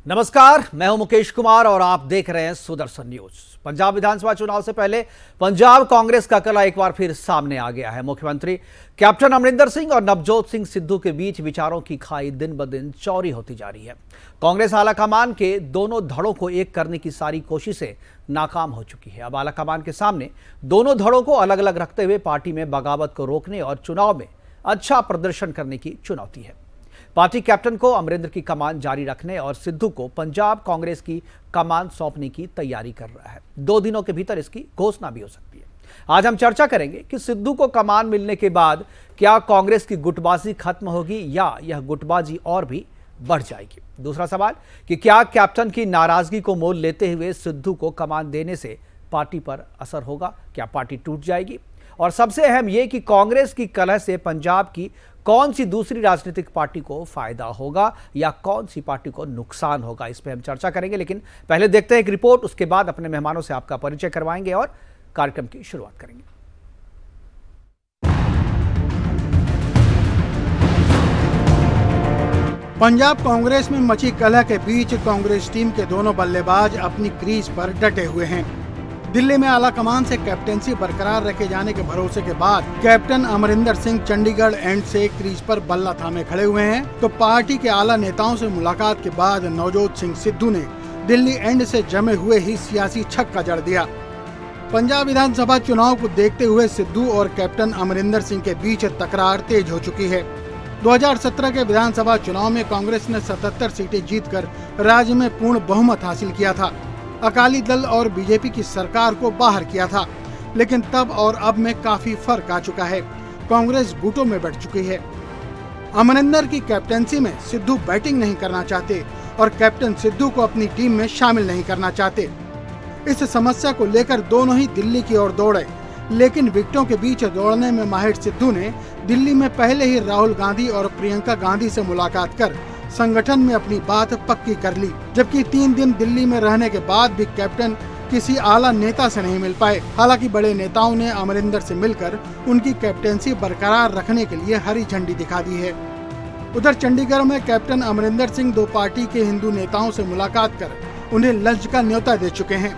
नमस्कार, मैं हूं मुकेश कुमार और आप देख रहे हैं सुदर्शन न्यूज। पंजाब विधानसभा चुनाव से पहले पंजाब कांग्रेस का कला एक बार फिर सामने आ गया है। मुख्यमंत्री कैप्टन अमरिंदर सिंह और नवजोत सिंह सिद्धू के बीच विचारों की खाई दिन ब दिन चौड़ी होती जा रही है। कांग्रेस आलाकमान के दोनों धड़ों को एक करने की सारी कोशिशें नाकाम हो चुकी है। अब आलाकमान के सामने दोनों धड़ों को अलग अलग रखते हुए पार्टी में बगावत को रोकने और चुनाव में अच्छा प्रदर्शन करने की चुनौती है। पार्टी कैप्टन को अमरिंदर की कमान जारी रखने और सिद्धू को पंजाब कांग्रेस की कमान सौंपने की तैयारी कर रहा है। 2 दिनों के भीतर इसकी घोषणा भी हो सकती है। आज हम चर्चा करेंगे कि सिद्धू को कमान मिलने के बाद क्या कांग्रेस की गुटबाजी खत्म होगी या यह गुटबाजी और भी बढ़ जाएगी। दूसरा सवाल कि क्या कैप्टन की नाराजगी को मोल लेते हुए सिद्धू को कमान देने से पार्टी पर असर होगा, क्या पार्टी टूट जाएगी। और सबसे अहम यह कि कांग्रेस की कलह से पंजाब की कौन सी दूसरी राजनीतिक पार्टी को फायदा होगा या कौन सी पार्टी को नुकसान होगा, इस पर हम चर्चा करेंगे। लेकिन पहले देखते हैं एक रिपोर्ट, उसके बाद अपने मेहमानों से आपका परिचय करवाएंगे और कार्यक्रम की शुरुआत करेंगे। पंजाब कांग्रेस में मची कलह के बीच कांग्रेस टीम के दोनों बल्लेबाज अपनी क्रीज पर डटे हुए हैं। दिल्ली में आला कमान से कैप्टेंसी बरकरार रखे जाने के भरोसे के बाद कैप्टन अमरिंदर सिंह चंडीगढ़ एंड से क्रीज पर बल्ला थामे खड़े हुए हैं, तो पार्टी के आला नेताओं से मुलाकात के बाद नवजोत सिंह सिद्धू ने दिल्ली एंड से जमे हुए ही सियासी छक्का जड़ दिया। पंजाब विधानसभा चुनाव को देखते हुए सिद्धू और कैप्टन अमरिंदर सिंह के बीच तकरार तेज हो चुकी है। 2017 के विधानसभा चुनाव में कांग्रेस ने 77 सीटें जीतकर राज्य में पूर्ण बहुमत हासिल किया था। अकाली दल और बीजेपी की सरकार को बाहर किया था, लेकिन तब और अब में काफी फर्क आ चुका है। कांग्रेस गुटों में बढ़ चुकी है। अमरिंदर की कैप्टेंसी में सिद्धू बैटिंग नहीं करना चाहते और कैप्टन सिद्धू को अपनी टीम में शामिल नहीं करना चाहते। इस समस्या को लेकर दोनों ही दिल्ली की ओर दौड़े, लेकिन विकेटों के बीच दौड़ने में माहिर सिद्धू ने दिल्ली में पहले ही राहुल गांधी और प्रियंका गांधी से मुलाकात कर संगठन में अपनी बात पक्की कर ली। जबकि 3 दिन दिल्ली में रहने के बाद भी कैप्टन किसी आला नेता से नहीं मिल पाए। हालांकि बड़े नेताओं ने अमरिंदर से मिलकर उनकी कैप्टेंसी बरकरार रखने के लिए हरी झंडी दिखा दी है। उधर चंडीगढ़ में कैप्टन अमरिंदर सिंह 2 पार्टी के हिंदू नेताओं से मुलाकात कर उन्हें लंच का न्योता दे चुके हैं।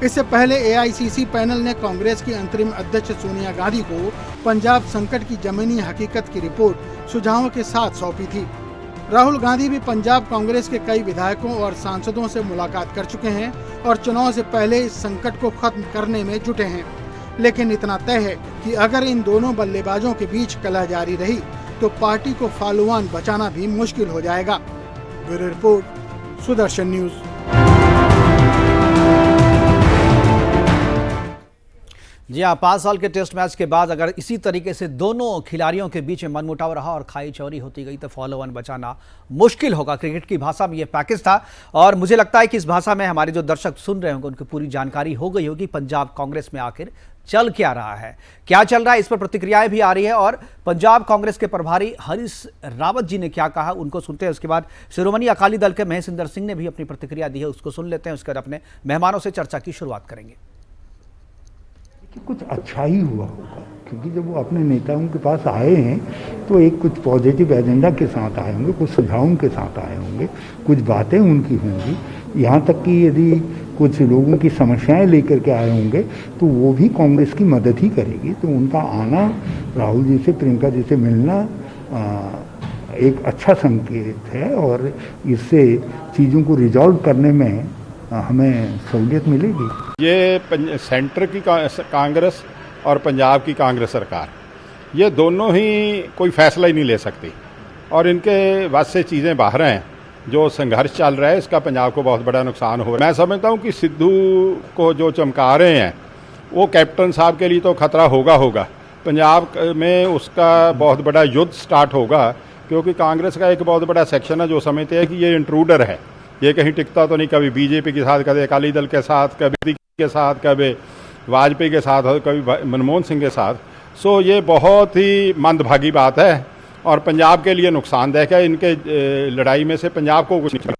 इससे पहले AICC पैनल ने कांग्रेस की अंतरिम अध्यक्ष सोनिया गांधी को पंजाब संकट की जमीनी हकीकत की रिपोर्ट सुझावों के साथ सौंपी थी। राहुल गांधी भी पंजाब कांग्रेस के कई विधायकों और सांसदों से मुलाकात कर चुके हैं और चुनाव से पहले इस संकट को खत्म करने में जुटे हैं। लेकिन इतना तय है कि अगर इन दोनों बल्लेबाजों के बीच कलह जारी रही तो पार्टी को फालुआन बचाना भी मुश्किल हो जाएगा। Bureau report, Sudarshan news. जी हाँ, 5 साल के टेस्ट मैच के बाद अगर इसी तरीके से दोनों खिलाड़ियों के बीच में मनमुटाव रहा और खाई चौरी होती गई तो फॉलो वन बचाना मुश्किल होगा। क्रिकेट की भाषा में ये पैकेज था और मुझे लगता है कि इस भाषा में हमारे जो दर्शक सुन रहे होंगे उनको पूरी जानकारी हो गई होगी पंजाब कांग्रेस में आखिर चल क्या रहा है, क्या चल रहा है। इस पर प्रतिक्रियाएं भी आ रही है और पंजाब कांग्रेस के प्रभारी हरीश रावत जी ने क्या कहा उनको सुनते हैं। उसके बाद शिरोमणि अकाली दल के महेशिंदर सिंह ने भी अपनी प्रतिक्रिया दी है, उसको सुन लेते हैं। उसके बाद अपने मेहमानों से चर्चा की शुरुआत करेंगे। कुछ अच्छा ही हुआ होगा, क्योंकि जब वो अपने नेताओं के पास आए हैं तो एक कुछ पॉजिटिव एजेंडा के साथ आए होंगे, कुछ सुझावों के साथ आए होंगे, कुछ बातें उनकी होंगी। यहाँ तक कि यदि कुछ लोगों की समस्याएं लेकर के आए होंगे तो वो भी कांग्रेस की मदद ही करेगी। तो उनका आना, राहुल जी से, प्रियंका जी से मिलना एक अच्छा संकेत है और इससे चीज़ों को रिजॉल्व करने में हमें सहूलियत मिलेगी। ये सेंटर की कांग्रेस और पंजाब की कांग्रेस सरकार, ये दोनों ही कोई फैसला ही नहीं ले सकती और इनके वश से चीज़ें बाहर हैं। जो संघर्ष चल रहा है इसका पंजाब को बहुत बड़ा नुकसान हो रहा है। मैं समझता हूँ कि सिद्धू को जो चमका रहे हैं वो कैप्टन साहब के लिए तो खतरा होगा। पंजाब में उसका बहुत बड़ा युद्ध स्टार्ट होगा, क्योंकि कांग्रेस का एक बहुत बड़ा सेक्शन है जो समझते हैं कि ये इंट्रूडर है, ये कहीं टिकता तो नहीं। कभी बीजेपी के साथ, कभी अकाली दल के साथ, कभी के साथ, कभी वाजपेयी के साथ, कभी मनमोहन सिंह के साथ। सो ये बहुत ही मंदभागी बात है और पंजाब के लिए नुकसानदायक है। इनके लड़ाई में से पंजाब को कुछ नहीं।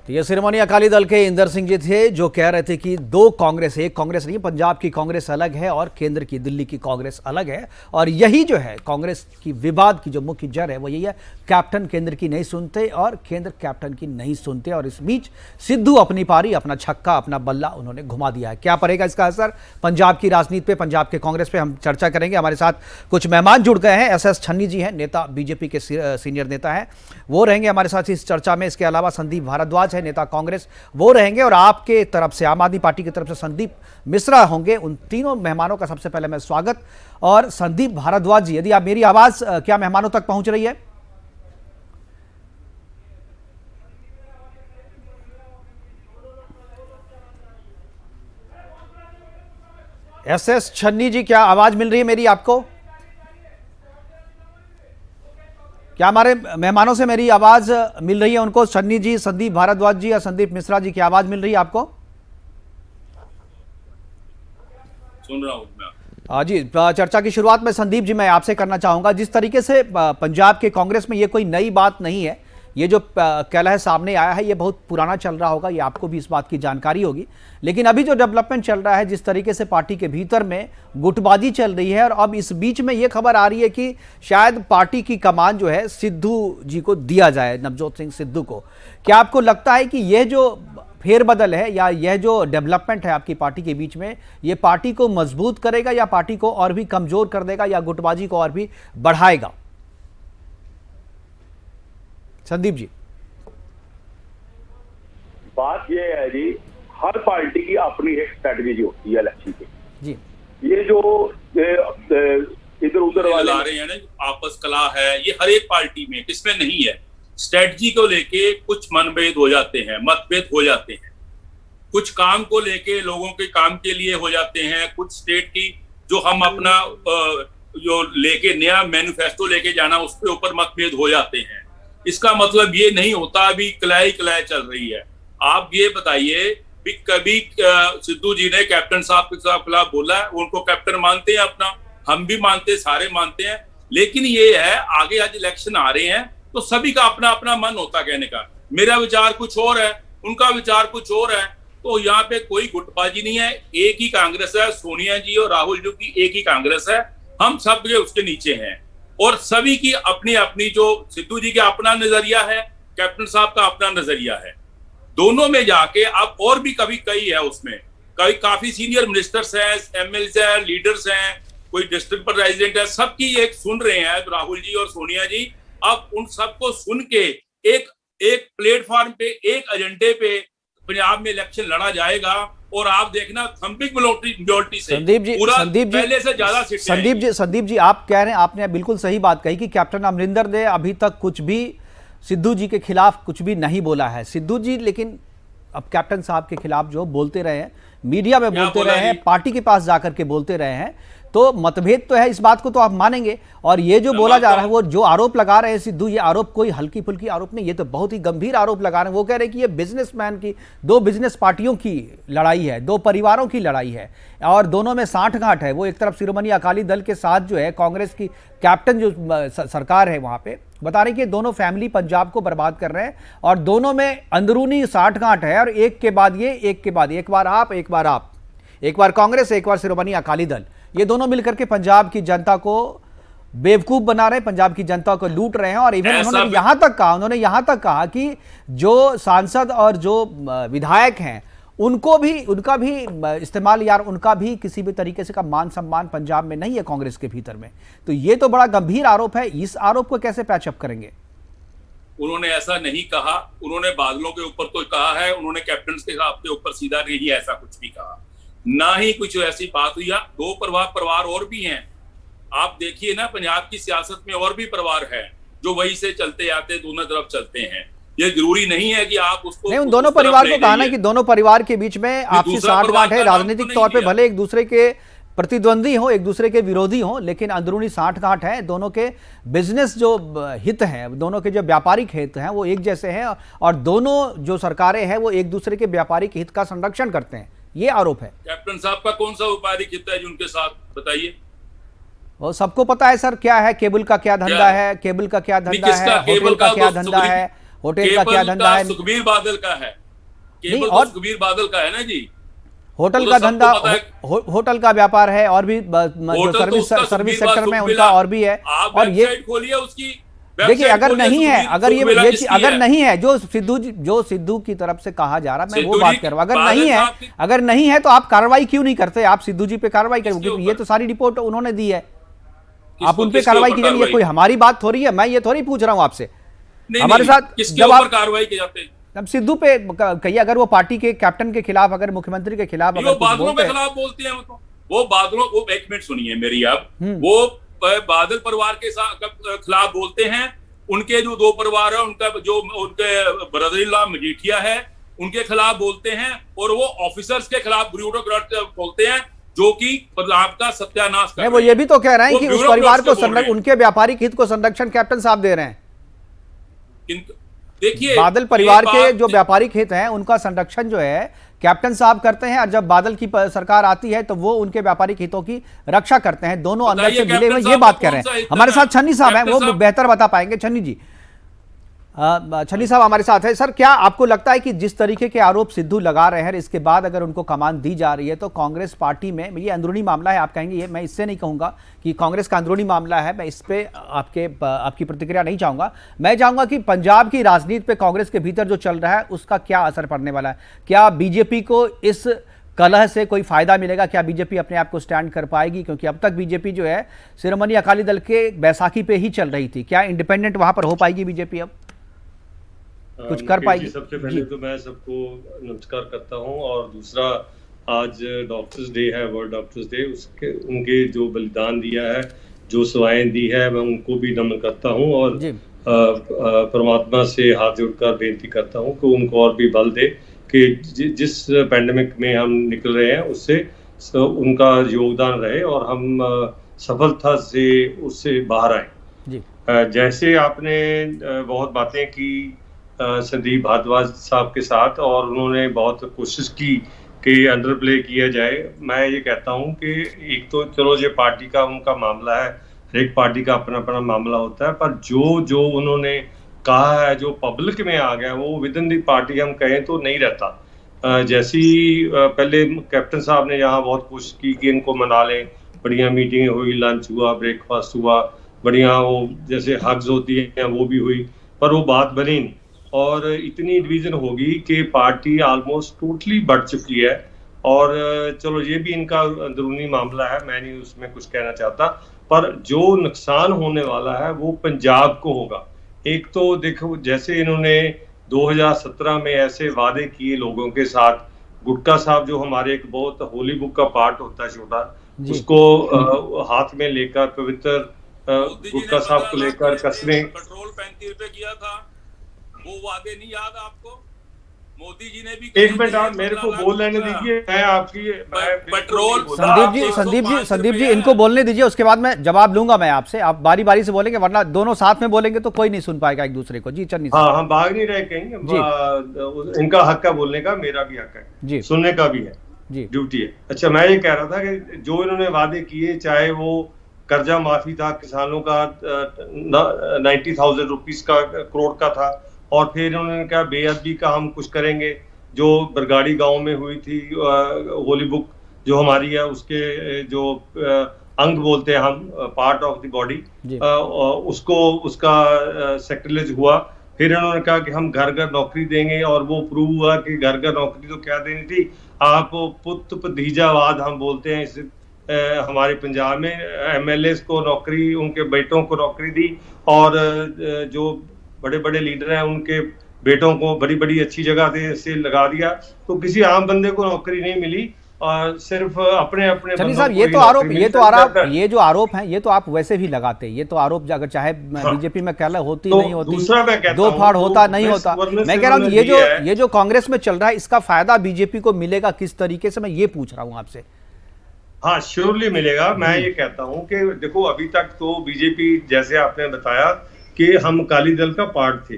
तो ये शिरोमणि अकाली दल के इंदर सिंह जी थे, जो कह रहे थे कि दो कांग्रेस, एक कांग्रेस नहीं, पंजाब की कांग्रेस अलग है और केंद्र की, दिल्ली की कांग्रेस अलग है। और यही जो है कांग्रेस की विवाद की जो मुख्य जड़ है वो यही है, कैप्टन केंद्र की नहीं सुनते और केंद्र कैप्टन की नहीं सुनते। और इस बीच सिद्धू अपनी पारी, अपना छक्का, अपना बल्ला उन्होंने घुमा दिया है। क्या पड़ेगा इसका असर पंजाब की राजनीति पे, पंजाब के कांग्रेस पे, हम चर्चा करेंगे। हमारे साथ कुछ मेहमान जुड़ गए हैं। एस छन्नी जी हैं, नेता, बीजेपी के सीनियर नेता हैं, वो रहेंगे हमारे साथ इस चर्चा में। इसके अलावा संदीप भारद्वाज है, नेता कांग्रेस, वो रहेंगे। और आपके तरफ से, आम आदमी पार्टी की तरफ से संदीप मिश्रा होंगे। उन तीनों मेहमानों का सबसे पहले मैं स्वागत। और संदीप भारद्वाज जी, यदि आप, मेरी आवाज क्या मेहमानों तक पहुंच रही है? एस छन्नी जी, क्या आवाज मिल रही है मेरी आपको? क्या हमारे मेहमानों से मेरी आवाज मिल रही है उनको? छन्नी जी, संदीप भारद्वाज जी या संदीप मिश्रा जी, की आवाज मिल रही है आपको? सुन रहा हूं मैं। जी, चर्चा की शुरुआत में संदीप जी मैं आपसे करना चाहूंगा। जिस तरीके से पंजाब के कांग्रेस में ये कोई नई बात नहीं है, ये जो कलह सामने आया है ये बहुत पुराना चल रहा होगा, ये आपको भी इस बात की जानकारी होगी। लेकिन अभी जो डेवलपमेंट चल रहा है, जिस तरीके से पार्टी के भीतर में गुटबाजी चल रही है, और अब इस बीच में ये खबर आ रही है कि शायद पार्टी की कमान जो है सिद्धू जी को दिया जाए, नवजोत सिंह सिद्धू को। क्या आपको लगता है कि यह जो फेरबदल है या यह जो डेवलपमेंट है आपकी पार्टी के बीच में, ये पार्टी को मजबूत करेगा या पार्टी को और भी कमजोर कर देगा या गुटबाजी को और भी बढ़ाएगा? संदीप जी। बात यह है जी, हर पार्टी की अपनी एक स्ट्रेटजी होती है इलेक्शन की जी। ये जो इधर उधर वाले ला रहे हैं ना, आपस कला है, ये हर एक पार्टी में, किसमें नहीं है। स्ट्रेटजी को लेके कुछ मनभेद हो जाते हैं, मतभेद हो जाते हैं, कुछ काम को लेके लोगों के काम के लिए हो जाते हैं, कुछ स्टेट की जो हम अपना जो लेके नया मैनिफेस्टो लेके जाना उसके ऊपर मतभेद हो जाते हैं। इसका मतलब ये नहीं होता अभी कलाई चल रही है। आप ये बताइए भी कभी सिद्धू जी ने कैप्टन साहब के खिलाफ बोला है? उनको कैप्टन मानते हैं अपना, हम भी मानते, सारे मानते हैं। लेकिन ये है, आगे आज इलेक्शन आ रहे हैं तो सभी का अपना अपना मन होता कहने का, मेरा विचार कुछ और है, उनका विचार कुछ और है। तो यहाँ पे कोई गुटबाजी नहीं है, एक ही कांग्रेस है, सोनिया जी और राहुल जी की एक ही कांग्रेस है, हम सब उसके नीचे हैं। और सभी की अपनी अपनी, जो सिद्धू जी का अपना नजरिया है, कैप्टन साहब का अपना नजरिया है। दोनों में जाके अब और भी कभी कई है, उसमें कई काफी सीनियर मिनिस्टर्स हैं, एमएलए हैं, लीडर्स हैं, कोई डिस्ट्रिक्ट प्रेसिडेंट है, सबकी एक सुन रहे हैं राहुल जी और सोनिया जी। अब उन सबको सुन के एक प्लेटफॉर्म पे, एक एजेंडे पे पंजाब में इलेक्शन लड़ा जाएगा। और आप देखना थंपिंग मेजॉरिटी से पहले से ज्यादा सीटें। संदीप जी, आप कह रहे हैं, आपने बिल्कुल सही बात कही कि कैप्टन अमरिंदर ने अभी तक कुछ भी सिद्धू जी के खिलाफ कुछ भी नहीं बोला है। सिद्धू जी लेकिन अब कैप्टन साहब के खिलाफ जो बोलते रहे हैं, मीडिया में बोलते रहे हैं, पार्टी के पास जाकर के बोलते रहे हैं, तो मतभेद तो है, इस बात को तो आप मानेंगे। और ये जो बोला जा रहा है, वो जो आरोप लगा रहे हैं सिद्धू, ये आरोप कोई हल्की फुल्की आरोप नहीं, ये तो बहुत ही गंभीर आरोप लगा रहे हैं। वो कह रहे हैं कि ये बिजनेसमैन की, दो बिजनेस पार्टियों की लड़ाई है, दो परिवारों की लड़ाई है, और दोनों में साठगांठ है। वो एक तरफ शिरोमणि अकाली दल के साथ जो है कांग्रेस की कैप्टन जो सरकार है, वहां पे बता रहे हैं कि दोनों फैमिली पंजाब को बर्बाद कर रहे हैं और दोनों में अंदरूनी साठगांठ है। और एक के बाद ये, एक के बाद, एक बार आप, एक बार आप, एक बार कांग्रेस, एक बार शिरोमणि अकाली दल, ये दोनों मिलकर के पंजाब की जनता को बेवकूफ बना रहे हैं, पंजाब की जनता को लूट रहे हैं। और इवन उन्होंने यहां तक कहा कि जो सांसद और जो विधायक हैं उनका भी इस्तेमाल, यार उनका भी किसी भी तरीके से का मान सम्मान पंजाब में नहीं है कांग्रेस के भीतर में। तो ये तो बड़ा गंभीर आरोप है, इस आरोप को कैसे पैचअप करेंगे? उन्होंने ऐसा नहीं कहा, उन्होंने बादलों के ऊपर तो कहा है, उन्होंने कैप्टन के साहब के ऊपर सीधा नहीं ऐसा कुछ भी कहा, ना ही कुछ ऐसी बात हुई। दो परिवार और भी हैं, आप देखिए ना, पंजाब की सियासत में और भी परिवार है जो वही से चलते आते, दोनों तरफ चलते हैं। ये जरूरी नहीं है कि आप उसको नहीं, उन दोनों परिवार को कहा ना कि दोनों परिवार के बीच में आपसी साठगांठ है, राजनीतिक तौर पे भले एक दूसरे के प्रतिद्वंदी हो, एक दूसरे के विरोधी हो, लेकिन अंदरूनी साठगांठ है। दोनों के बिजनेस जो हित हैं, दोनों के जो व्यापारिक हित हैं, वो एक जैसे हैं, और दोनों जो सरकारें हैं वो एक दूसरे के व्यापारिक हित का संरक्षण करते हैं, ये आरोप है। कैप्टन साहब का कौन सा व्यापारिक हित है जो उनके साथ, बताइए? वो सबको पता है सर, क्या है, केबल का क्या धंधा है, केबल का क्या धंधा है, होटल का क्या धंधा है, होटल का क्या धंधा है, सुखबीर बादल का है। केवल और तो सुखबीर बादल का है ना जी। होटल वो का तो सबको धंधा, पता है। होटल का व्यापार है और भी जो होटल तो सर्विस उसका सर्विस सुखबीर सेक्टर में सुख उनका मिला। और भी है। आप और ये वेबसाइट खोलिए उसकी, देखिए, वेबसाइट अगर खोलिए, नहीं है, सुखबीर अगर सुख मिला ये किसकी अगर है? नहीं है जो सिद्धू की तरफ से कहा जा रहा, मैं वो सिद्धू बात जी, कर रहा हूं। अगर बादल नहीं है, साहब की- अगर नहीं है तो आप कार्रवाई क्यों नहीं करते? आप सिद्धू जी पे कार्रवाई करें, किसके क्योंकि ये ऊपर? तो सारी रिपोर्ट उन्होंने दी है। आप उन पे किसके कार्रवाई ऊपर कीजिए। ये कार्रवाई? कोई हमारी बात थोड़ी है, मैं ये थोड़ी पूछ रहा हूं आपसे। नहीं, हमारे नहीं, साथ किसके जब ऊपर आप कार्रवाई की जाते हैं? अब सिद्धू पे कहिए, अगर वो पार्टी के कैप्टन के खिलाफ, अगर मुख्यमंत्री के खिलाफ वो अगर कुछ बादलों बोलते के हैं। खिलाफ बोलते हैं। वो बादलों को, एक मिनट सुनिए मेरी आप, हम्म। वो बादल परिवार के खिलाफ बोलते हैं। उनके जो दो परिवार है, उनका जो उनके ब्रदर इन लॉ मजीठिया है, उनके खिलाफ बोलते हैं। और वो ऑफिसर्स के खिलाफ ब्यूरोक्रेट बोलते हैं, जो कि पंजाब का सत्यानाश कर नहीं, रहे वो हैं। ये भी तो कह रहे हैं वो कि उस ब्यूरोक्रेट्स परिवार को को बोल रहे हैं। उनके व्यापारिक हित को संरक्षण कैप्टन साहब दे रहे हैं। देखिए, बादल परिवार ये के बात- जो व्यापारिक हित हैं उनका संरक्षण जो है कैप्टन साहब करते हैं, और जब बादल की सरकार आती है तो वो उनके व्यापारिक हितों की रक्षा करते हैं। दोनों अंदर बताइए से मिले हुए, कैप्टन ये साहब बात का कर रहे कौन सा हैं। हित हमारे है? साथ छन्नी साहब हैं, कैप्टन वो साहब- बेहतर बता पाएंगे। छन्नी जी, छन्नी साहब हमारे साथ है। सर, क्या आपको लगता है कि जिस तरीके के आरोप सिद्धू लगा रहे हैं, इसके बाद अगर उनको कमान दी जा रही है, तो कांग्रेस पार्टी में ये अंदरूनी मामला है, आप कहेंगे, ये मैं इससे नहीं कहूंगा कि कांग्रेस का अंदरूनी मामला है, मैं इस पे आपकी प्रतिक्रिया नहीं चाहूंगा। मैं चाहूंगा कि पंजाब की राजनीति पे कांग्रेस के भीतर जो चल रहा है उसका क्या असर पड़ने वाला है? क्या बीजेपी को इस कलह से कोई फायदा मिलेगा? क्या बीजेपी अपने आप को स्टैंड कर पाएगी? क्योंकि अब तक बीजेपी जो है शिरोमणि अकाली दल के बैसाखी पे ही चल रही थी। क्या इंडिपेंडेंट वहां पर हो पाएगी बीजेपी अब? कुछ कर पाएगी? सबसे पहले तो मैं सबको नमस्कार करता हूं, और दूसरा, आज डॉक्टर्स डे है, वर्ल्ड डॉक्टर्स डे। उसके उनके जो बलिदान दिया है, जो सेवाएं दी है, मैं उनको भी नमन करता हूं, और परमात्मा से हाथ जोड़कर बेनती करता हूं कि उनको और भी बल दे कि जिस पैंडेमिक में हम निकल रहे हैं उससे उनका योगदान रहे और हम सफलता से उससे बाहर आए। जैसे आपने बहुत बातें की संदीप भारद्वाज साहब के साथ, और उन्होंने बहुत कोशिश की कि अंडर प्ले किया जाए। मैं ये कहता हूं कि एक तो चलो ये पार्टी का उनका मामला है, हर एक पार्टी का अपना अपना मामला होता है, पर जो उन्होंने कहा है, जो पब्लिक में आ गया, वो विद इन दी पार्टी हम कहें तो नहीं रहता। जैसी पहले कैप्टन साहब ने यहाँ बहुत कोशिश की कि इनको मना लें, बढ़िया मीटिंग हुई, लंच हुआ, ब्रेकफास्ट हुआ, बढ़िया वो जैसे हग्स होती है वो भी हुई, पर वो बात बनी नहीं। और इतनी डिवीजन होगी कि पार्टी ऑलमोस्ट टोटली बढ़ चुकी है। और चलो ये भी इनका अंदरूनी मामला है, मैं नहीं उसमें कुछ कहना चाहता, पर जो नुकसान होने वाला है वो पंजाब को होगा। एक तो देखो, जैसे इन्होंने 2017 में ऐसे वादे किए लोगों के साथ, गुटका साहब जो हमारे एक बहुत होली बुक का पार्ट होता है छोटा, उसको हाथ में लेकर पवित्र गुटका साहब को लेकर कस्में, पेट्रोल 35 रुपए किया था, वो वादे नहीं याद आपको? मोदी जी ने भी, एक मिनट आप मेरे को बोल लेने दीजिए, मैं आपकी पेट्रोल। संदीप जी इनको बोलने दीजिए, उसके बाद मैं जवाब लूंगा। मैं आपसे, आप बारी बारी से बोलेंगे, वरना दोनों साथ में बोलेंगे तो कोई नहीं सुन पाएगा एक दूसरे को। जी चन्नी साहब। हाँ, हम भाग नहीं रहे कहीं, इनका हक है बोलने का, मेरा भी हक है जी, सुनने का भी है जी, ड्यूटी है। अच्छा, मैं ये कह रहा था कि जो इन्होंने वादे किए, चाहे वो कर्जा माफी था किसानों का 90,000 रुपीज का, करोड़ का था, और फिर उन्होंने कहा बेअदबी का हम कुछ करेंगे। जो बरगाड़ी गांव में हुई थी होली बुक जो हमारी है, उसके जो अंग बोलते हैं हम, पार्ट ऑफ द बॉडी, उसका सेक्रेटरीज हुआ। फिर उन्होंने कहा कि हम घर घर नौकरी देंगे, और वो प्रूव हुआ कि घर घर नौकरी तो क्या देनी थी, आप पुत्र भतीजावाद हम बोलते हैं इस हमारे पंजाब में, MLAs को नौकरी, उनके बेटों को नौकरी दी, और जो बड़े बड़े लीडर हैं उनके बेटों को बड़ी बड़ी अच्छी जगह से लगा दिया। तो किसी आम बंदे को नौकरी नहीं मिली, और सिर्फ अपने अपने चलिए साहब, ये जो आरोप हैं, ये तो आप वैसे भी लगाते हैं। ये तो आरोप अगर चाहे बीजेपी में कह होती तो नहीं होती, दूसरा मैं कहता दो फाड़ होता नहीं होता। मैं कह रहा हूँ ये जो कांग्रेस में चल रहा है, इसका फायदा बीजेपी को मिलेगा किस तरीके से, मैं ये पूछ रहा हूँ आपसे। हाँ, श्योरली मिलेगा। मैं ये कहता हूँ कि देखो, अभी तक तो बीजेपी, जैसे आपने बताया कि हम अकाली दल का पार्ट थे,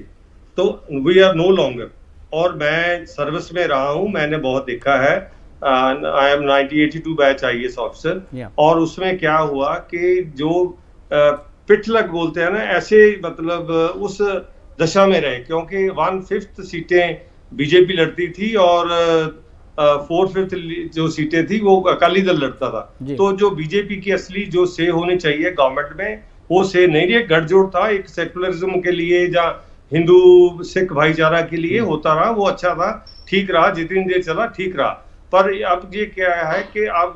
तो वी आर नो लॉन्गर। और मैं सर्विस में रहा हूँ, मैंने बहुत देखा है। I am 1982 batch IAS officer, और उसमें क्या हुआ कि जो पिछलक बोलते हैं ना, ऐसे मतलब उस दशा में रहे, क्योंकि 1/5 सीटें बीजेपी लड़ती थी और 4/5 जो सीटें थी वो अकाली दल लड़ता था। तो जो बीजेपी की असली जो से होनी चाहिए गवर्नमेंट में, वो से नहीं रही। गठजोड़ था एक सेकुलरिज्म के लिए, जहाँ हिंदू सिख भाईचारा के लिए होता रहा, वो अच्छा था, ठीक रहा, जितनी देर चला ठीक रहा। पर अब ये क्या है कि अब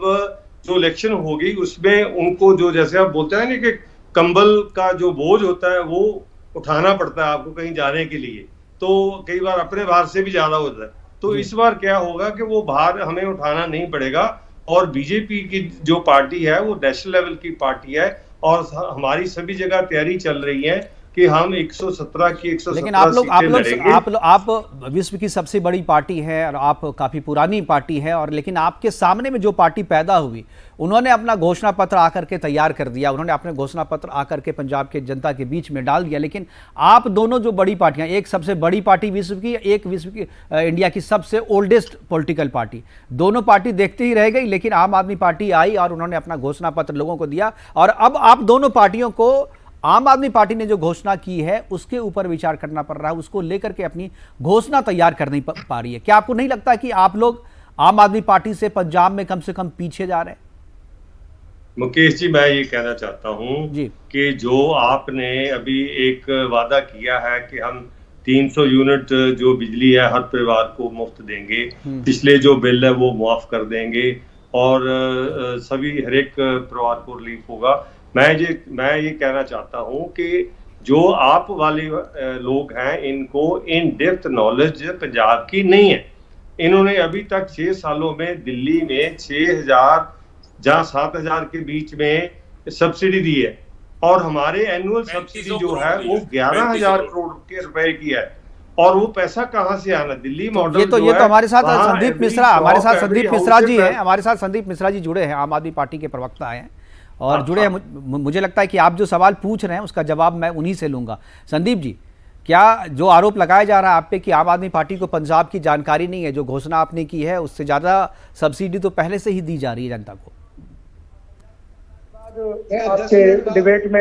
जो इलेक्शन होगी उसमें उनको जो, जैसे आप बोलते हैं ना कि कंबल का जो बोझ होता है वो उठाना पड़ता है आपको कहीं जाने के लिए, तो कई बार अपने भार से भी ज्यादा होता है। तो इस बार क्या होगा कि वो भार हमें उठाना नहीं पड़ेगा, और बीजेपी की जो पार्टी है वो नेशनल लेवल की पार्टी है, और हमारी सभी जगह तैयारी चल रही है कि हम 117 की 117 लेकिन आप विश्व की सबसे बड़ी पार्टी है और आप काफी पुरानी पार्टी है, और लेकिन आपके सामने में जो पार्टी पैदा हुई उन्होंने अपना घोषणा पत्र आकर के तैयार कर दिया, उन्होंने अपने घोषणा पत्र आकर के पंजाब के जनता के बीच में डाल दिया। लेकिन आप दोनों जो बड़ी पार्टियां, एक सबसे बड़ी पार्टी विश्व की, एक विश्व की इंडिया की सबसे ओल्डेस्ट पॉलिटिकल पार्टी, दोनों पार्टी देखते ही रह गई। लेकिन आम आदमी पार्टी आई और उन्होंने अपना घोषणा पत्र लोगों को दिया, और अब आप दोनों पार्टियों को आम आदमी पार्टी ने जो घोषणा की है उसके ऊपर विचार करना पड़ रहा है, उसको लेकर के अपनी घोषणा तैयार कर नहीं पा रही है। क्या आपको नहीं लगता कि आप लोग आम आदमी पार्टी से पंजाब में कम से कम पीछे जा रहे हैं? मुकेश जी, मैं ये कहना चाहता हूं कि जो आपने अभी एक वादा किया है कि हम 300 यूनिट जो बिजली है हर परिवार को मुफ्त देंगे, पिछले जो बिल है वो मुआफ कर देंगे, और सभी हर एक परिवार को रिलीफ होगा। मैं ये कहना चाहता हूं कि जो आप वाले लोग हैं इनको इन डेप्थ नॉलेज पंजाब की नहीं है। इन्होंने अभी तक 6 सालों में दिल्ली में 6,000 जहां 7,000 के बीच में सब्सिडी दी है, और हमारे एनुअल सब्सिडी जो है वो 11,000 करोड़ के रुपए की है, और वो पैसा कहां से आना? दिल्ली मॉडल ये तो हमारे साथ संदीप मिश्रा जी हैं, हमारे साथ संदीप मिश्रा जी जुड़े हैं, आम आदमी पार्टी के प्रवक्ता हैं और जुड़े हैं। मुझे लगता है कि आप जो सवाल पूछ रहे हैं उसका जवाब मैं उन्हीं से लूंगा। संदीप जी, क्या जो आरोप लगाया जा रहा है आप पे कि आम आदमी पार्टी को पंजाब की जानकारी नहीं है, जो घोषणा आपने की है उससे ज्यादा सब्सिडी तो पहले से ही दी जा रही है जनता को? आपके डिबेट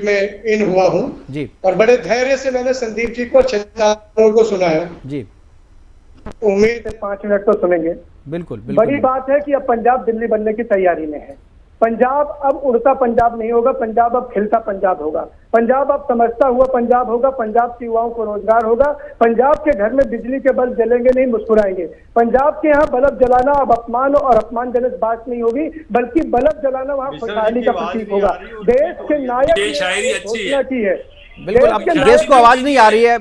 में इन हुआ हूँ जी, और बड़े धैर्य से मैंने संदीप जी को 6 को सुना है जी। उम्मीद है 5 मिनट तो सुनेंगे। बिल्कुल। बड़ी बात है कि अब पंजाब दिल्ली बनने की तैयारी में है। पंजाब अब उड़ता पंजाब नहीं होगा, पंजाब अब खिलता पंजाब होगा, पंजाब अब समझता हुआ पंजाब होगा, पंजाब के युवाओं को रोजगार होगा, पंजाब के घर में बिजली के बल्ब जलेंगे नहीं, मुस्कुराएंगे। पंजाब के यहाँ बल्ब जलाना अब अपमान और अपमानजनक बात नहीं होगी, बल्कि बल्ब जलाना वहाँ खुशहाली का प्रतीक होगा। देश के नायक घोषणा की है। बिल्कुल, अब गेस्ट को आवाज नहीं आ रही है,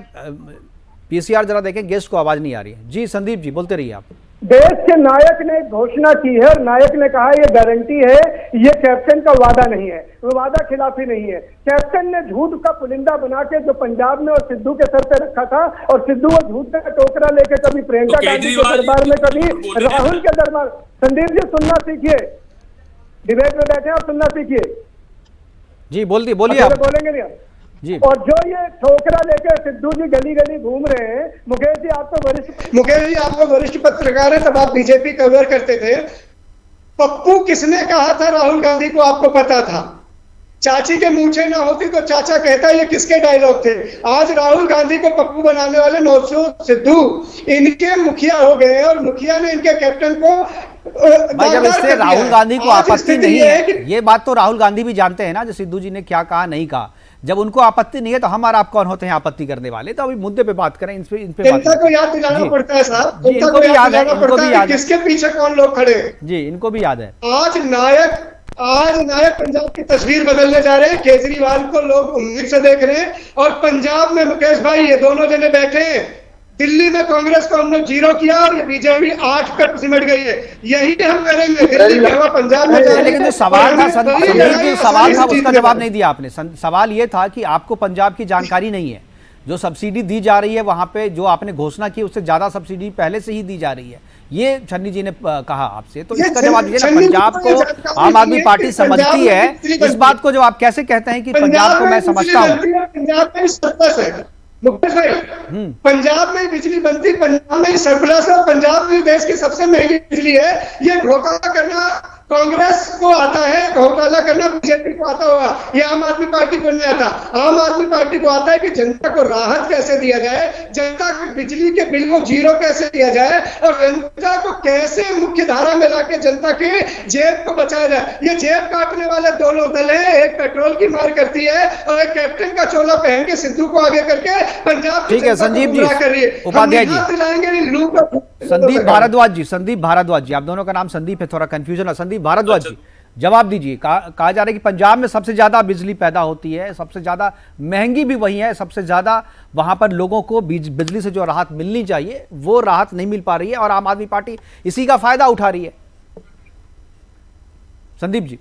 पीसीआर जरा देखें, गेस्ट को आवाज नहीं आ रही है। जी संदीप जी, बोलते रहिए आप। देश के नायक ने घोषणा की है, और नायक ने कहा ये गारंटी है, ये कैप्टन का वादा नहीं है, वो वादा खिलाफी नहीं है। कैप्टन ने झूठ का पुलिंदा बना के जो पंजाब में और सिद्धू के सर पे रखा था, और सिद्धू वो झूठ का टोकरा लेके कभी प्रियंका गांधी के दरबार में, कभी राहुल के दरबार। संदीप जी सुनना सीखिए, डिबेट में बैठे आप, सुनना सीखिए जी। बोलिए आप। बोलेंगे नहीं जी। और जो ये ठोकरा लेकर सिद्धू जी गली गली घूम रहे हैं, मुकेश जी आप तो वरिष्ठ पत्रकार है, तब आप बीजेपी कवर करते थे। पप्पू किसने कहा था राहुल गांधी को, आपको पता था? चाची के मूंछे ना होती तो चाचा कहता, ये किसके डायलॉग थे? आज राहुल गांधी को पप्पू बनाने वाले नौशाद सिद्धू इनके मुखिया हो गए, और मुखिया ने इनके कैप्टन को भाई, जब इससे राहुल गांधी को आपत्ति नहीं है, ये बात तो राहुल गांधी भी जानते हैं ना, जो सिद्धू जी ने क्या कहा नहीं कहा। जब उनको आपत्ति नहीं है तो हम और आप कौन होते हैं आपत्ति करने वाले? तो अभी मुद्दे पे बात करें, इन पे जनता को याद दिलाना पड़ता है साहब, इनको भी याद है, किसके पीछे कौन लोग खड़े हैं जी, इनको भी याद है। आज नायक पंजाब की तस्वीर बदलने जा रहे हैं। केजरीवाल को लोग उम्मीद से देख रहे हैं, और पंजाब में मुकेश भाई ये दोनों जने बैठे हैं। दिल्ली में कांग्रेस को हमने 0 किया और बीजेपी 8 पर सिमट गई है। यही हम करेंगे दिल्ली में, पंजाब में। लेकिन जो सवाल था सवाल था उसका जवाब नहीं दिया आपने। सवाल ये था कि आपको पंजाब की जानकारी नहीं है, जो सब्सिडी दी जा रही है वहां पे जो आपने घोषणा की उससे ज्यादा सब्सिडी पहले से ही दी जा रही है, ये छन्नी जी ने कहा आपसे, तो इसका जवाब दीजिए ना। पंजाब को आम आदमी पार्टी समझती है, इस बात को जो आप कैसे कहते हैं कि पंजाब को मैं समझता हूँ? पंजाब में सरप्लस है मुकेश भाई, पंजाब में बिजली बनती, पंजाब में सरप्लस है, पंजाब में देश की सबसे महंगी बिजली है। ये धोखा करना कांग्रेस को आता है घोटाला करना, बीजेपी को आता होगा, ये आम आदमी पार्टी को नहीं आता। आम आदमी पार्टी को आता है कि जनता को राहत कैसे दिया जाए, जनता को बिजली के बिल को जीरो कैसे दिया जाए, और जनता को कैसे मुख्य धारा में लाके जनता की जेब को बचाया जाए। ये जेब काटने वाले दोनों दल हैं, एक पेट्रोल की मार करती है और एक कैप्टन का चोला पहन के सिद्धू को आगे करके पंजाब की ठीक है जनता को संजीव जी, गुमराह कर रही है। उपाध्याय जी, दिलाएंगे नहीं लू का। संदीप भारद्वाज जी, आप दोनों का नाम संदीप है, थोड़ा कंफ्यूजन है। संदीप भारद्वाज जी, जवाब दीजिए। कहा जा रहा है कि पंजाब में सबसे ज्यादा बिजली पैदा होती है, सबसे ज्यादा महंगी भी वही है, सबसे ज्यादा वहां पर लोगों को बिजली से जो राहत मिलनी चाहिए वो राहत नहीं मिल पा रही है और आम आदमी पार्टी इसी का फायदा उठा रही है। संदीप जी।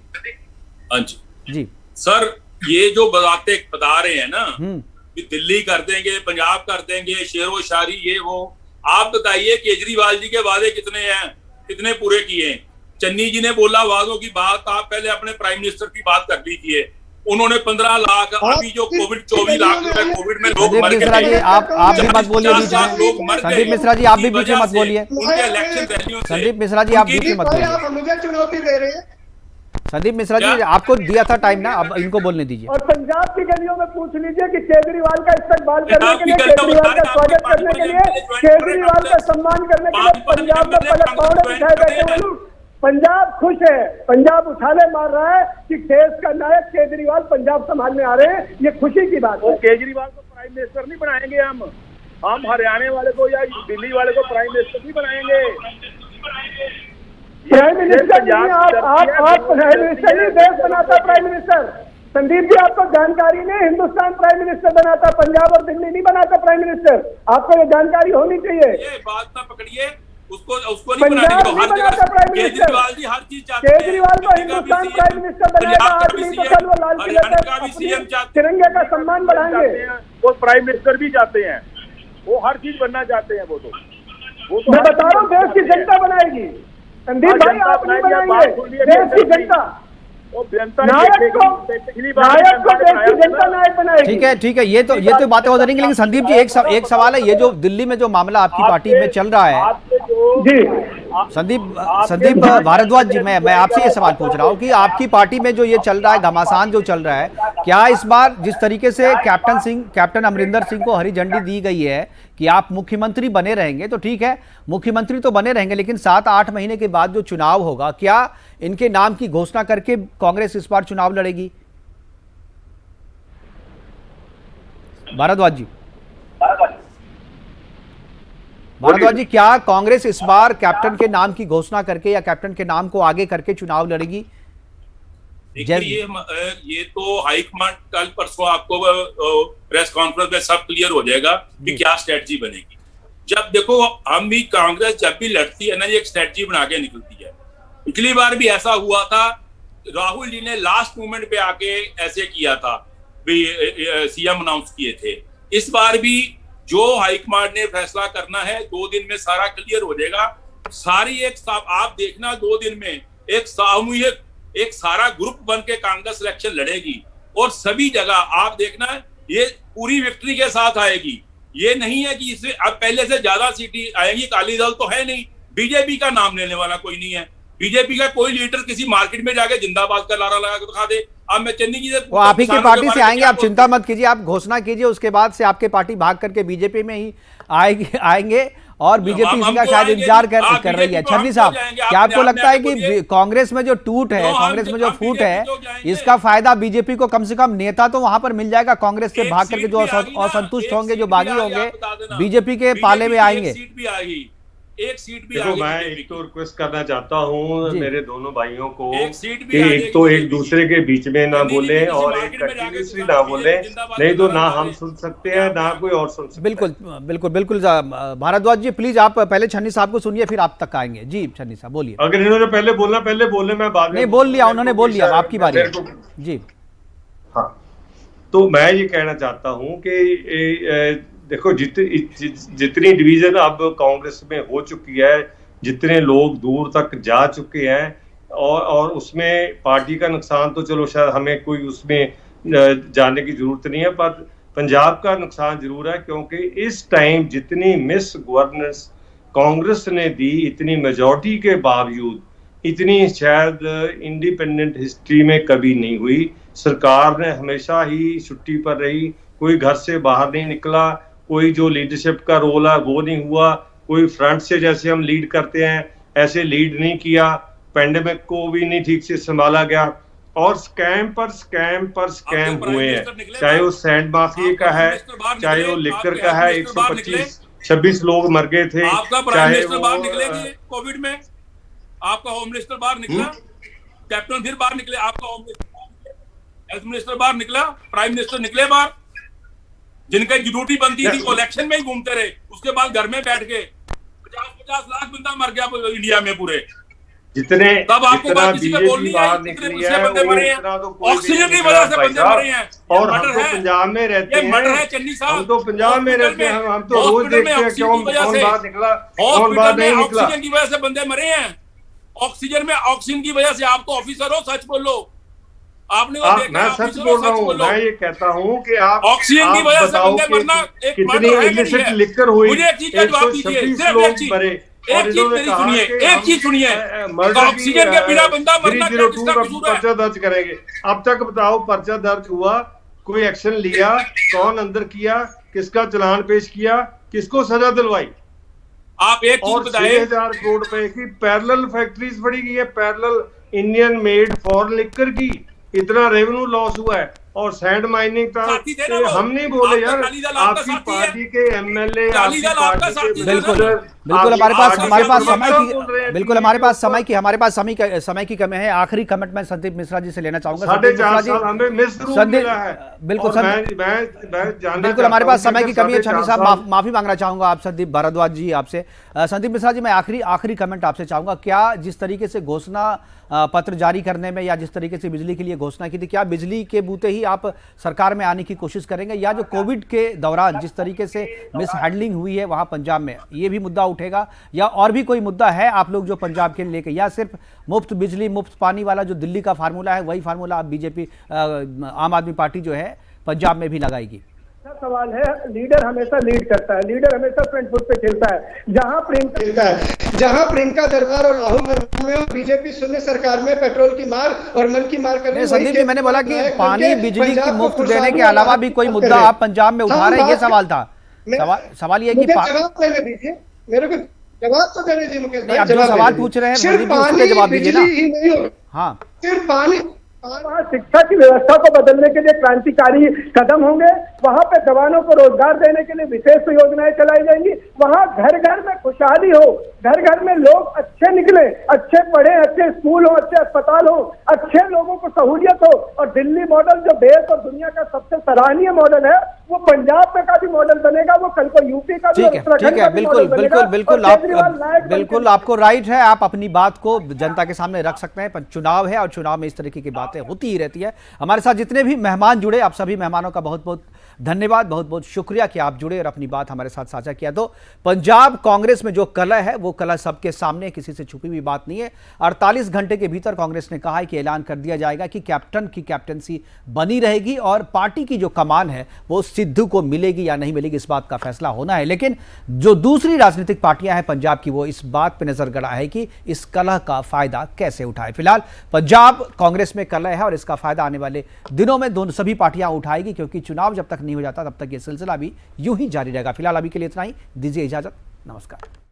हाँ जी जी सर, ये जो बातें बता रहे हैं ना कि दिल्ली कर देंगे, पंजाब कर देंगे, शेरो शायरी ये वो, आप बताइए केजरीवाल जी के वादे कितने हैं, कितने पूरे किए हैं? चन्नी जी ने बोला वादों की बात, आप पहले अपने प्राइम मिनिस्टर की बात कर लीजिए। उन्होंने 15 लाख, अभी जो कोविड 24 लाख रुपए कोविड में लोग मर मिश्रा जी, गए, आप भी मत बोलिए बीच में। लोग मर गए। संदीप मिश्रा जी, आप भी बीच में मत बोलिए। उनके इलेक्शन रैलियों से संदीप मिश्रा जी, आप बीच में मत बोलिए। आप मुझे चुनौती दे रहे हैं। संदीप मिश्रा जी, आपको दिया था टाइम ना, अब इनको बोलने दीजिए। और पंजाब की गलियों में पूछ लीजिए कि केजरीवाल का इस्तेमाल करने के लिए, केजरीवाल का स्वागत करने के लिए, केजरीवाल का सम्मान करने के लिए पंजाब में पलक पौड़े बिछाए बैठे हुए लोग। पंजाब खुश है, पंजाब उछाले मार रहा है कि देश का नायक केजरीवाल पंजाब संभालने आ रहे हैं, ये खुशी की बात है। केजरीवाल को प्राइम मिनिस्टर नहीं बनाएंगे हम हरियाणा वाले को या दिल्ली वाले को प्राइम मिनिस्टर नहीं बनाएंगे। प्राइम मिनिस्टर नहीं, आप प्राइम मिनिस्टर नहीं, देश बनाता प्राइम मिनिस्टर। संदीप जी, आपको जानकारी नहीं, हिंदुस्तान प्राइम मिनिस्टर बनाता, पंजाब और दिल्ली नहीं बनाता प्राइम मिनिस्टर। आपको ये जानकारी होनी चाहिए। ये बात ना पकड़िए, उसको नहीं बनाने दो। हर जगह केजरीवाल जी हर चीज चाहते हैं। केजरीवाल को हिंदुस्तान प्राइम मिनिस्टर बनाएगा, आज नहीं तो कल वो लाल किले पे तिरंगे का सम्मान बढ़ाएंगे। वो प्राइम मिनिस्टर भी चाहते हैं, वो हर चीज बनना चाहते हैं। वो तो मैं बता रहा हूँ, देश की जनता बनाएगी। संदीप भाई, आप नहीं बनाएंगे, देश की जनता। नायक को देश की जनता नायक बनाएगी। ठीक है, ये तो बातें हो जाएंगी, लेकिन संदीप जी एक सवाल है, ये जो दिल्ली में जो मामला आपकी पार्टी में चल रहा है जी, संदीप भारद्वाज जी, मैं आपसे ये सवाल पूछ रहा हूँ कि आपकी पार्टी में जो ये चल रहा है, घमासान जो चल रहा है, क्या इस बार जिस तरीके से कैप्टन अमरिंदर सिंह को हरी झंडी दी गई है कि आप मुख्यमंत्री बने रहेंगे, तो ठीक है, मुख्यमंत्री तो बने रहेंगे, लेकिन 7-8 महीने के बाद जो चुनाव होगा, क्या इनके नाम की घोषणा करके कांग्रेस इस बार चुनाव लड़ेगी? भारद्वाज जी, क्या कांग्रेस इस बार कैप्टन के नाम की घोषणा करके या कैप्टन के नाम को आगे करके चुनाव लड़ेगी? ये तो हाईकमांड कल परसों आपको प्रेस कॉन्फ्रेंस में सब क्लियर हो जाएगा कि क्या स्ट्रेटजी बनेगी। जब देखो, हम भी कांग्रेस जब भी लड़ती है ना, ये एक स्ट्रेटजी बना के निकलती है। पिछली बार भी ऐसा हुआ था, राहुल जी ने लास्ट मोमेंट पे आके ऐसे किया था, सीएम अनाउंस किए थे। इस बार भी जो हाईकमांड ने फैसला करना है, 2 दिन में सारा क्लियर हो जाएगा। सारी आप देखना, 2 दिन में एक सामूहिक एक सारा ग्रुप बन के कांग्रेस इलेक्शन लड़ेगी और सभी जगह आप देखना ये पूरी विक्ट्री के साथ आएगी। ये नहीं है कि इससे अब पहले से ज्यादा सीटें आएंगी। अकाली दल तो है नहीं, बीजेपी का नाम लेने वाला कोई नहीं है। बीजेपी का कोई लीडर किसी मार्केट में जाके जिंदाबाद का नारा लगा के दिखा दे। अब मैं चन्नी जी से वो आप ही की पार्टी से आएंगे, आप चिंता मत कीजिए, आप घोषणा कीजिए, उसके बाद से आपके पार्टी भाग करके बीजेपी में ही आएंगे और बीजेपी इसका शायद इंतजार कर रही है। छन्नी साहब, क्या आपको लगता है कि कांग्रेस में जो टूट है, कांग्रेस में जो फूट है, इसका फायदा बीजेपी को कम से कम नेता तो वहां पर मिल जाएगा? कांग्रेस से भाग करके जो असंतुष्ट होंगे, जो बागी होंगे, बीजेपी के पाले में आएंगे। एक सीट भी देखो, मैं एक तो रिक्वेस्ट करना चाहता हूँ मेरे दोनों भाइयों को कि एक तो एक दूसरे के बीच में ना बोले और एक कंटिन्यूसली ना बोले, नहीं तो ना हम सुन सकते हैं ना कोई और सुन सकता है। बिल्कुल भारद्वाज जी, प्लीज आप पहले छन्नी साहब को सुनिए, फिर आप तक आएंगे। जी छन्नी साहब बोलिए। अगर इन्होंने पहले बोले, मैं बाद में। नहीं, बोल लिया उन्होंने, बोल लिया, आपकी बारी जी। हाँ, तो मैं ये कहना चाहता हूँ कि देखो, जितनी डिवीजन अब कांग्रेस में हो चुकी है, जितने लोग दूर तक जा चुके हैं, और उसमें पार्टी का नुकसान तो चलो शायद हमें कोई उसमें जाने की जरूरत नहीं है, पर पंजाब का नुकसान जरूर है, क्योंकि इस टाइम जितनी मिस गवर्नेंस कांग्रेस ने दी, इतनी मेजॉरिटी के बावजूद इतनी शायद इंडिपेंडेंट हिस्ट्री में कभी नहीं हुई। सरकार ने हमेशा ही छुट्टी पर रही, कोई घर से बाहर नहीं निकला, कोई जो लीडरशिप का रोल है वो नहीं हुआ, कोई फ्रंट से जैसे हम लीड करते हैं ऐसे लीड नहीं किया, पेंडेमिक को भी नहीं ठीक से संभाला गया और स्कैम पर स्कैम हुए हैं, चाहे वो सैंड माफिया का है, चाहे वो लिकर का है। 125-26 लोग मर गए थे। आपका प्राइम मिनिस्टर बाहर निकलेगी कोविड में, आपका होम मिनिस्टर बाहर निकला, कैप्टन फिर बाहर निकले, आपका होम मिनिस्टर, हेल्थ मिनिस्टर बाहर निकला, प्राइम मिनिस्टर निकले बाहर, जिनका ड्यूटी बनती थी वो इलेक्शन में ही घूमते रहे, उसके बाद घर में बैठ के 50-50 लाख बंदा मर गया इंडिया में पूरे। जितने तब आपको बात किसी का बोल नहीं है, कितने दूसरे बंदे मरे हैं, ऑक्सीजन की वजह से बंदे मरे हैं। और हम तो पंजाब में रहते हैं, हम तो पंजाब में रहते हैं, हम तो रोज देखते हैं कौन बाहर निकला, कौन बाहर नहीं निकला। ऑक्सीजन की वजह से बंदे मरे हैं, ऑक्सीजन की वजह से। आपको ऑफिसर हो, सच बोलो, आपने वो देखा? मैं सच बोल रहा हूँ, मैं ये कहता हूँ कि आप ऑक्सीजन की वजह से बंदे मरना एक कितनी इलिसिट लिकर हुई। मुझे एक चीज का जवाब दीजिए, सिर्फ एक चीज, एक चीज सुनिए, ऑक्सीजन के बिना बंदा मरना किसका कसूर है? पर्चा दर्ज करेंगे। अब तक बताओ, पर्चा दर्ज हुआ, कोई एक्शन लिया, कौन अंदर किया, किसका चालान पेश किया, किसको सजा दिलवाई? आप एक चीज बताएं। 6,000 करोड़ रुपए की पैरेलल फैक्ट्रीज बढ़ी गई है, parallel Indian made foreign liquor की, इतना रेवेन्यू लॉस हुआ है। और सैंड माइनिंग का हम नहीं बोले यार, आपकी पार्टी के एमएलए, बिल्कुल हमारे पास समय की कमी है। आखिरी कमेंट मैं संदीप मिश्रा जी से लेना चाहूंगा। 4.5 साल हमें मिस मिला है। बिल्कुल हमारे पास समय की कमी है। छन्नी साहब माफी मांगना चाहूंगा आप संदीप भारद्वाज जी आपसे। संदीप मिश्रा जी, मैं आखिरी कमेंट आपसे चाहूंगा। क्या जिस तरीके से घोषणा पत्र जारी करने में या जिस तरीके से बिजली के लिए घोषणा की थी, क्या बिजली के बूते ही आप सरकार में आने की कोशिश करेंगे, या जो कोविड के दौरान जिस तरीके से मिस हैंडलिंग हुई है वहां पंजाब में, ये भी मुद्दा उठेगा, या और भी कोई मुद्दा है आप लोग जो पंजाब के लेके, या सिर्फ मुफ्त बिजली मुफ्त पानी वाला जो दिल्ली का फार्मूला है वही फार्मूला आप बीजेपी आम आदमी पार्टी जो है पंजाब में भी लगाएगी? सवाल है, लीडर हमेशा लीड करता है, लीडर हमेशा फ्रंट फुट पे खेलता है। जहां प्रियंका दरबार और राहुल में बीजेपी शून्य सरकार में पेट्रोल की मार और मन की मार करने। संदीप जी, मैंने बोला कि पानी बिजली की मुफ्त देने के अलावा भी कोई मुद्दा आप पंजाब में उठा रहे हैं, ये सवाल था। सवाल ये है कि जवाब लेने दीजिए, मेरे को जवाब तो देने दीजिए मुकेश भाई। आप जो सवाल पूछ रहे हैं उसके जवाब दीजिए ना। हाँ, सिर्फ पानी। वहाँ शिक्षा की व्यवस्था को बदलने के लिए क्रांतिकारी कदम होंगे, वहाँ पे जवानों को रोजगार देने के लिए विशेष योजनाएं चलाई जाएंगी, वहाँ घर घर में खुशहाली हो, घर घर में लोग अच्छे निकले, अच्छे पढ़े, अच्छे स्कूल हो, अच्छे अस्पताल हो, अच्छे लोगों को सहूलियत हो। और दिल्ली मॉडल जो देश और दुनिया का सबसे सराहनीय मॉडल है, वो पंजाब में का भी मॉडल बनेगा, वो कल को यूपी का भी, ठीक है, बिल्कुल आपको राइट है, आप अपनी बात को जनता के सामने रख सकते हैं। पर चुनाव है और चुनाव में इस तरीके की बातें होती ही रहती है। हमारे साथ जितने भी मेहमान जुड़े, आप सभी मेहमानों का बहुत बहुत धन्यवाद, बहुत बहुत शुक्रिया कि आप जुड़े और अपनी बात हमारे साथ साझा किया। तो पंजाब कांग्रेस में जो कलह है वो कलह सबके सामने, किसी से छुपी हुई बात नहीं है। 48 घंटे के भीतर कांग्रेस ने कहा है कि ऐलान कर दिया जाएगा कि कैप्टन की कैप्टनसी बनी रहेगी और पार्टी की जो कमान है वो सिद्धू को मिलेगी या नहीं मिलेगी, इस बात का फैसला होना है। लेकिन जो दूसरी राजनीतिक पार्टियां हैं पंजाब की, वो इस बात पर नजर गड़ा है कि इस कलह का फायदा कैसे उठाए। फिलहाल पंजाब कांग्रेस में कलह है और इसका फायदा आने वाले दिनों में दोनों सभी पार्टियां उठाएगी, क्योंकि चुनाव जब तक नहीं हो जाता तब तक ये सिलसिला भी यूं ही जारी रहेगा। फिलहाल अभी के लिए इतना ही, दीजिए इजाजत, नमस्कार।